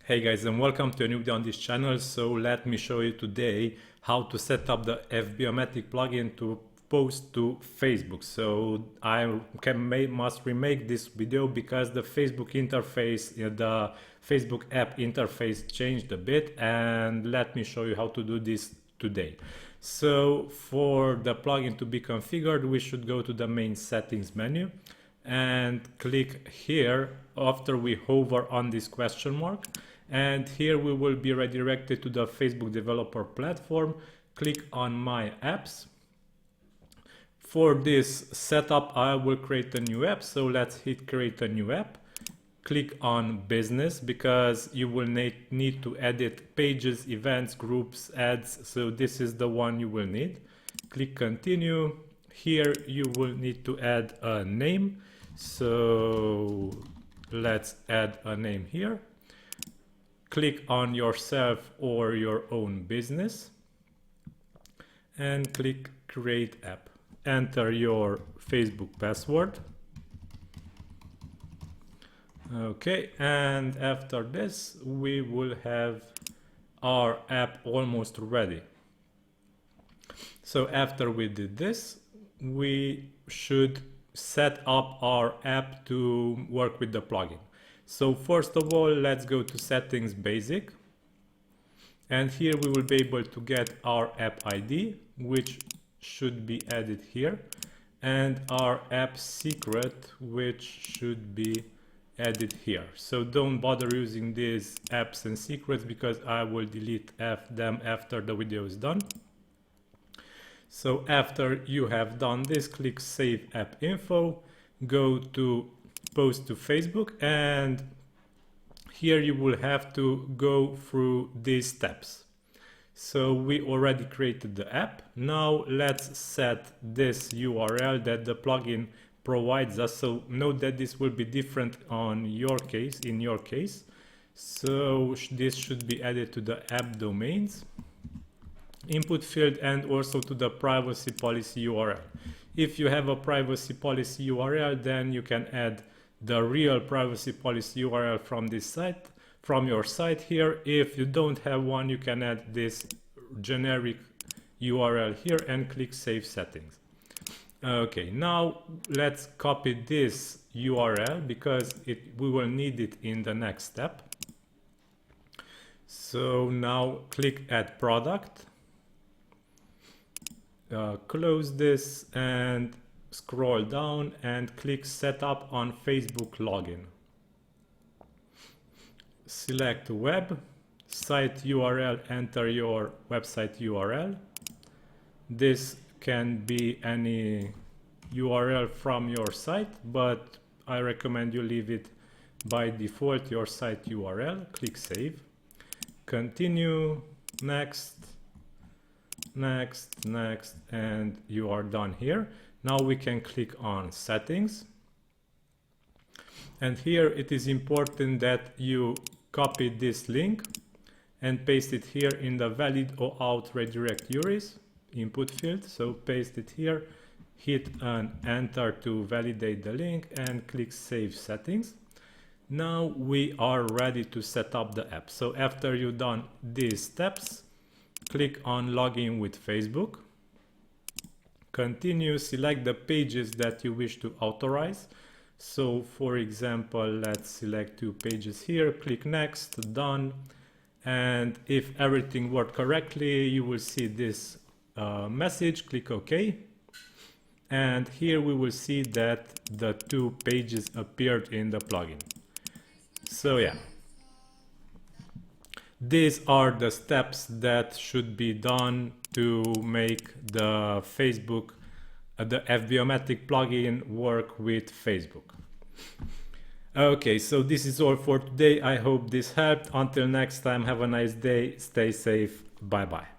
Hey guys, and welcome to a new video on this channel. So let me show you today how to set up the Fbomatic plugin to post to Facebook. So I must remake this video because the Facebook interface, the Facebook app interface changed a bit, and let me show you how to do this today. So for the plugin to be configured, we should go to the main settings menu and click here after we hover on this question mark. And here we will be redirected to the Facebook developer platform. Click on My Apps. For this setup, I will create a new app. So let's hit Create a New App. Click on Business because you will need to edit pages, events, groups, ads. So this is the one you will need. Click Continue. Here you will need to add a name. So let's add a name here. Click on yourself or your own business and click Create App. Enter your Facebook password. Okay, and after this we will have our app almost ready. So after we did this, we should set up our app to work with the plugin. So first of all, let's go to Settings Basic, and here we will be able to get our app ID, which should be added here, and our app secret, which should be added here. So don't bother using these apps and secrets because I will delete them after the video is done. So after you have done this, click Save App Info, go to Post to Facebook, and here you will have to go through these steps. So we already created the app. Now let's set this URL that the plugin provides us. So note that this will be different in your case. So this should be added to the app domains input field and also to the privacy policy URL. If you have a privacy policy URL, then you can add the real privacy policy URL from this site, from your site here. If you don't have one, you can add this generic URL here and click Save Settings. Okay, now let's copy this URL because we will need it in the next step. So now click Add Product. Close this and scroll down and click Setup on Facebook Login. Select Web, Site URL, enter your website URL. This can be any URL from your site, but I recommend you leave it by default your site URL. Click Save. Continue, next, and you are done here. Now we can click on Settings, and here it is important that you copy this link and paste it here in the valid or out redirect URIs input field. So paste it here, hit an enter to validate the link and click Save Settings. Now we are ready to set up the app. So after you've done these steps, click on Login with Facebook. Continue, select the pages that you wish to authorize. So for example, let's select 2 pages here, click Next, Done. And if everything worked correctly, you will see this message, click OK. And here we will see that the 2 pages appeared in the plugin. So yeah. These are the steps that should be done to make the Facebook, the Fbomatic plugin work with Facebook. Okay, so this is all for today. I hope this helped. Until next time, have a nice day. Stay safe. Bye bye.